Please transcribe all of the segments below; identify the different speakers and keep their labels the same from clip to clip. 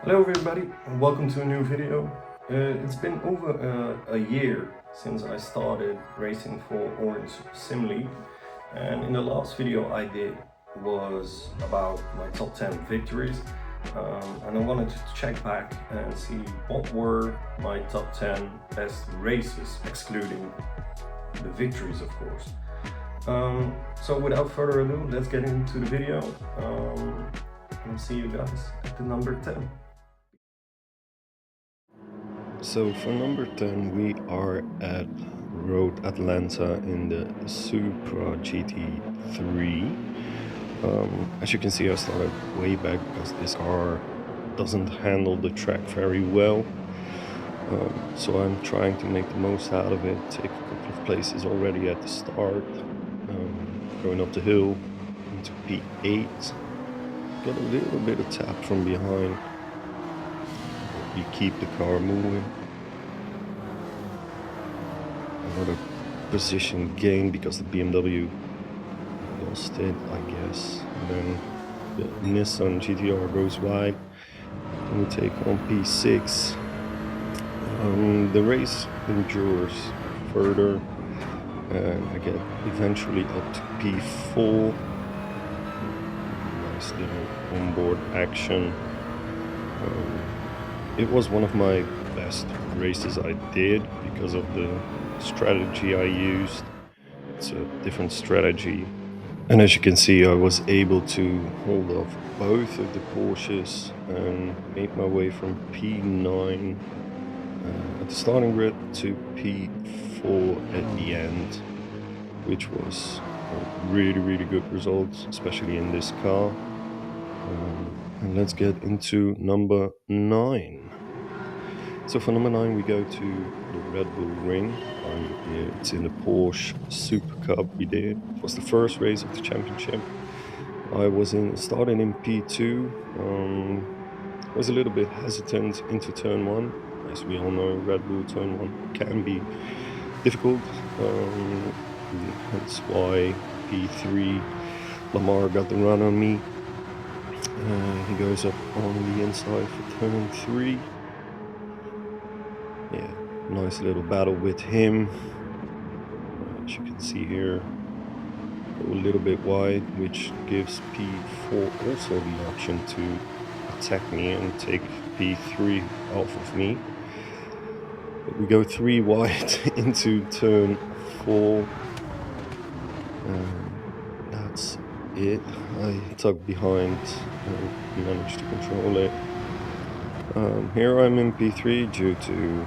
Speaker 1: Hello everybody and welcome to a new video. It's been over a year since I started racing for Orange Sim League, and in the last video I did was about my top 10 victories, and I wanted to check back and see what were my top 10 best races, excluding the victories of course. So without further ado, let's get into the video and see you guys at the number 10. So for number 10 we are at Road Atlanta in the Supra GT3. As you can see, I started way back because this car doesn't handle the track very well. So I'm trying to make the most out of it, take a couple of places already at the start, going up the hill into P8. Got a little bit of tap from behind. You keep the car moving. Another position gain because the BMW lost it, I guess. And then the Nissan GTR goes wide and we take on P6. The race endures further and I get eventually up to P4. Nice little onboard action. It was one of my best races I did because of the strategy I used. It's a different strategy, and as you can see I was able to hold off both of the Porsches and made my way from P9 at the starting grid to P4 at the end, which was a really good result, especially in this car. And let's get into number 9. So for number 9 we go to the Red Bull Ring. It's in the Porsche Super Cup we did. It was the first race of the championship. I was starting in P2. Was a little bit hesitant into turn 1. As we all know, Red Bull turn 1 can be difficult. That's why P3 Lamar got the run on me. He goes up on the inside for turn 3. Yeah, nice little battle with him. As you can see here, go a little bit wide, which gives P4 also the option to attack me and take P3 off of me. But we go 3 wide into turn 4. That's it. I tucked behind and managed to control it. Here I'm in P3 due to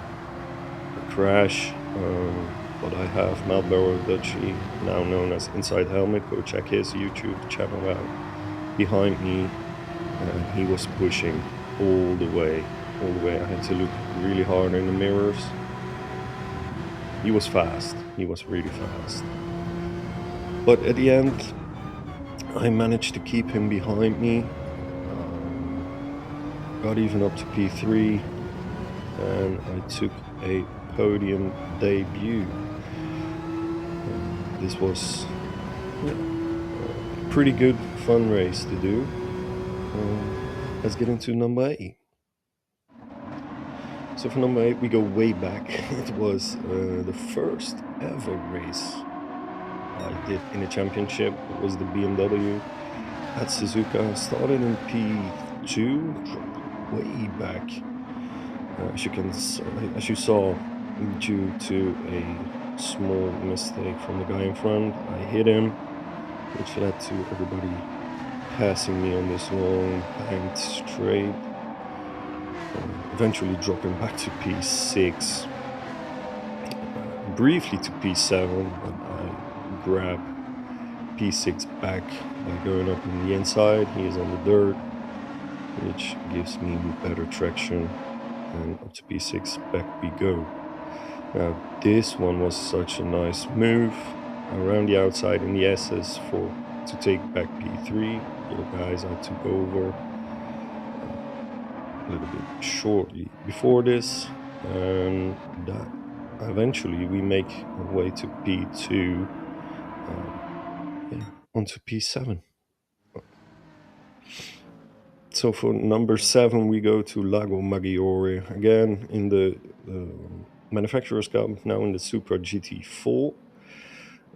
Speaker 1: a crash, but I have Marlboro Dutchy, now known as Inside Helmet. Go check his YouTube channel out. Behind me, he was pushing all the way. I had to look really hard in the mirrors. He was fast. He was really fast. But at the end, I managed to keep him behind me. Got even up to P3, and I took a podium debut. This was a pretty good fun race to do. Let's get into number 8. So for number 8 we go way back. It was the first ever race I did in a championship. It was the BMW at Suzuka. Started in P2, dropped way back. As you saw, due to a small mistake from the guy in front, I hit him, which led to everybody passing me on this long banked straight. Eventually dropping back to P6, briefly to P7, but I grab P6 back by going up on the inside. He is on the dirt, which gives me better traction, and up to P6 back we go. Now this one was such a nice move around the outside in the SS to take back P3. Little guys I took over a little bit shortly before this, and that eventually we make our way to P2, onto P7. So for number 7, we go to Lago Maggiore again in the Manufacturers Cup, now in the Supra GT4.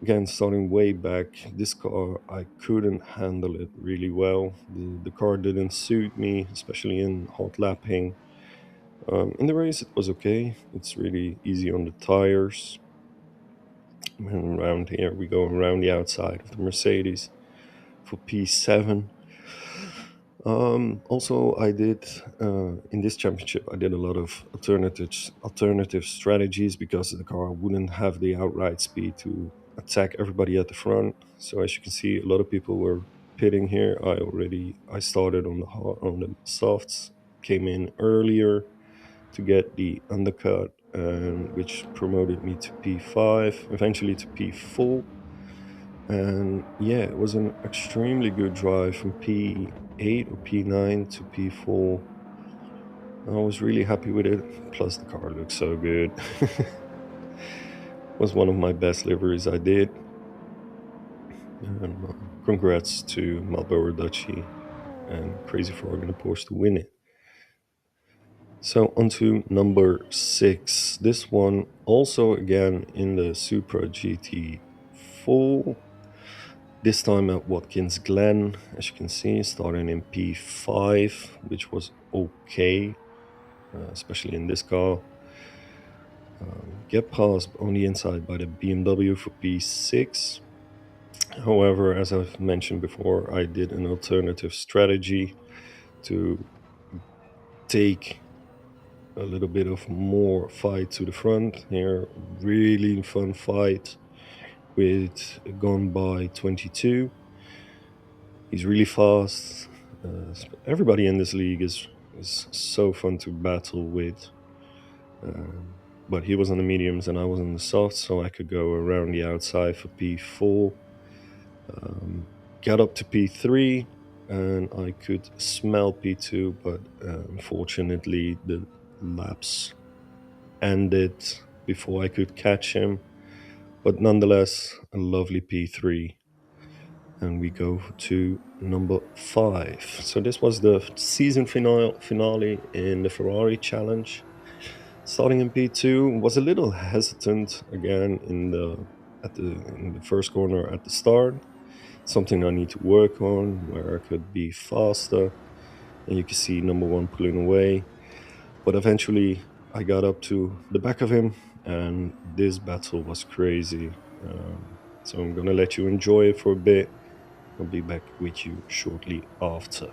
Speaker 1: Again, starting way back, this car, I couldn't handle it really well. The car didn't suit me, especially in hot lapping. In the race, it was okay. It's really easy on the tires. And around here, we go around the outside of the Mercedes for P7. Also, I did in this championship. I did a lot of alternative strategies because the car wouldn't have the outright speed to attack everybody at the front. So as you can see, a lot of people were pitting here. I started on the softs, came in earlier to get the undercut, and which promoted me to P5, eventually to P4. And yeah, it was an extremely good drive from P8 or P9 to P4. I was really happy with it. Plus, the car looked so good. Was one of my best liveries I did. And congrats to Marlboro Duchy and Crazy Frog and the Porsche to win it. So on to number 6. This one also again in the Supra GT4. This time at Watkins Glen, as you can see, starting in P5, which was okay, especially in this car. Get passed on the inside by the BMW for P6. However, as I've mentioned before, I did an alternative strategy to take a little bit of more fight to the front. Here, really fun fight with Gone by 22. He's really fast. Everybody in this league is so fun to battle with. But he was on the mediums and I was on the softs, so I could go around the outside for P4. Got up to P3 and I could smell P2, but unfortunately the laps ended before I could catch him. But nonetheless, a lovely P3. And we go to number 5. So this was the season finale in the Ferrari Challenge. Starting in P2, was a little hesitant again in the first corner at the start. Something I need to work on, where I could be faster. And you can see number 1 pulling away. But eventually, I got up to the back of him, and this battle was crazy. So I'm gonna let you enjoy it for a bit. I'll be back with you shortly after.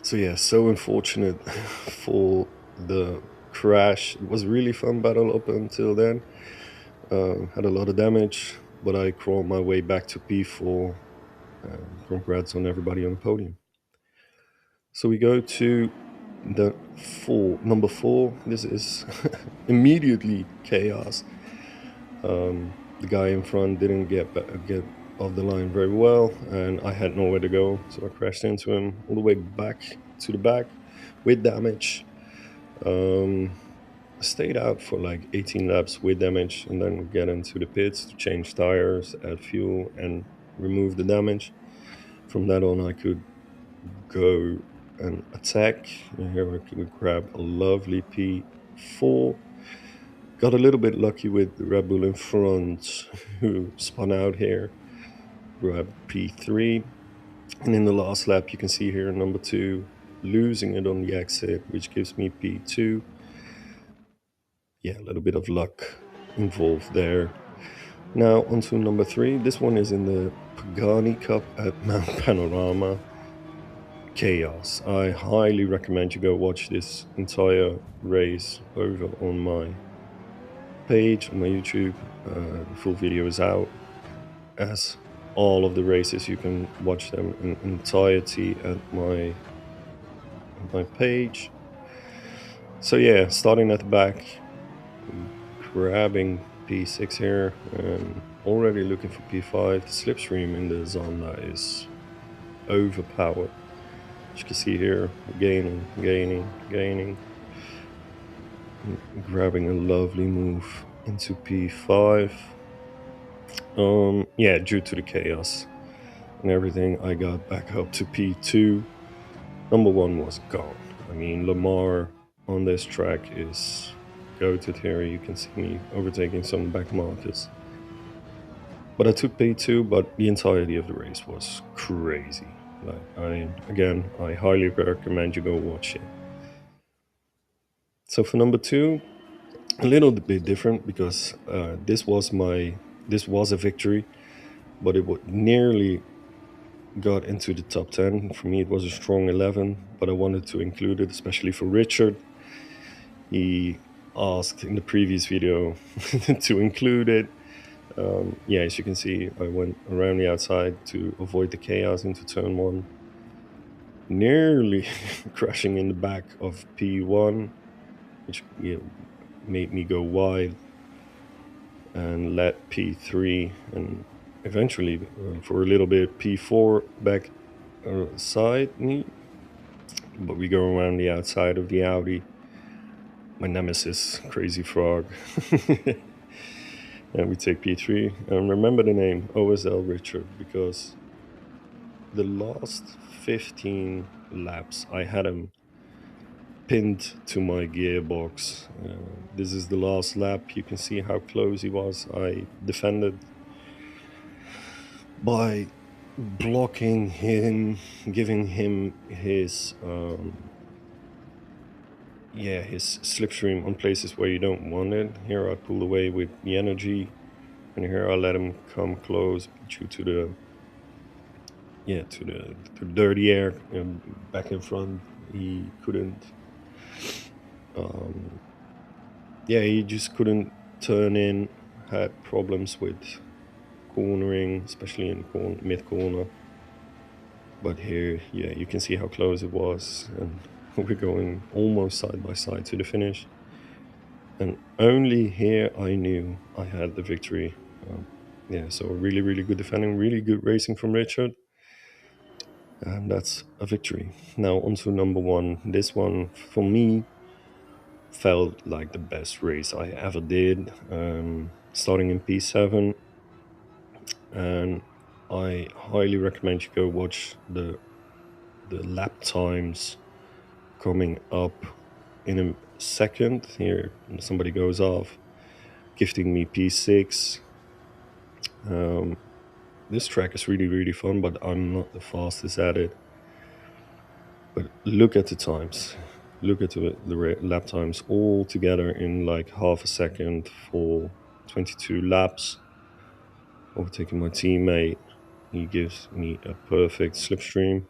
Speaker 1: So yeah, so unfortunate for the crash. It was a really fun battle up until then. Had a lot of damage, but I crawled my way back to P4. Congrats on everybody on the podium. So we go to number 4. This is immediately chaos. The guy in front didn't get off the line very well, and I had nowhere to go, so I crashed into him all the way back to the back with damage. I stayed out for like 18 laps with damage, and then get into the pits to change tires, add fuel, and remove the damage. From that on, I could go and attack. And here I could grab a lovely P4. Got a little bit lucky with the Red Bull in front, who spun out here. Grab P3. And in the last lap, you can see here number 2 losing it on the exit, which gives me P2. Yeah, a little bit of luck involved there. Now onto number 3. This one is in the Pagani Cup at Mount Panorama. Chaos. I highly recommend you go watch this entire race over on my page, on my YouTube. The full video is out. As all of the races, you can watch them in entirety at my on my page. So yeah, starting at the back, grabbing P6 here, and already looking for P5. The slipstream in the Zonda is overpowered. As you can see here, gaining, grabbing a lovely move into P5. Yeah, due to the chaos and everything, I got back up to P2. Number one was gone. I mean, Lamar on this track is goated here. You can see me overtaking some back markers. But I took P2, but the entirety of the race was crazy. Like, I highly recommend you go watch it. So for number two, a little bit different because this was a victory, but it would nearly got into the top 10. For me, it was a strong 11, but I wanted to include it, especially for Richard. He asked in the previous video to include it. Yeah, as you can see, I went around the outside to avoid the chaos into turn one, nearly crashing in the back of P1, which made me go wide, and let P3 and eventually for a little bit P4 back side me. But we go around the outside of the Audi. My nemesis, Crazy Frog. And we take P3. And remember the name, OSL Richard, because the last 15 laps I had him pinned to my gearbox. This is the last lap. You can see how close he was. I defended by blocking him, giving him his his slipstream on places where you don't want it. Here I pull away with the energy, and here I let him come close due to the to the dirty air back in front. He couldn't he just couldn't turn in, had problems with cornering, especially in mid corner. But here, yeah, you can see how close it was, and we're going almost side by side to the finish. And only here I knew I had the victory. So really, really good defending, really good racing from Richard. And that's a victory. Now on to number one. This one, for me, felt like the best race I ever did. Starting in P7. And I highly recommend you go watch the lap times coming up in a second. Here, somebody goes off, gifting me P6. This track is really, really fun, but I'm not the fastest at it. But look at the times. Look at the lap times all together in like half a second for 22 laps. Overtaking my teammate. He gives me a perfect slipstream.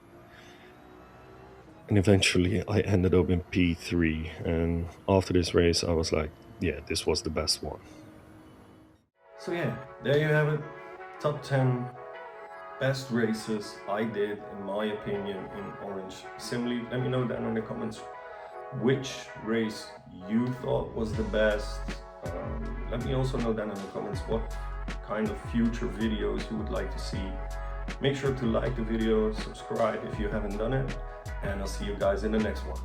Speaker 1: And eventually I ended up in P3. And after this race, I was like, yeah, this was the best one. So yeah, there you have it. Top 10 best races I did, in my opinion, in Orange Assembly. Let me know down in the comments which race you thought was the best. Let me also know down in the comments what kind of future videos you would like to see. Make sure to like the video, subscribe if you haven't done it, and I'll see you guys in the next one.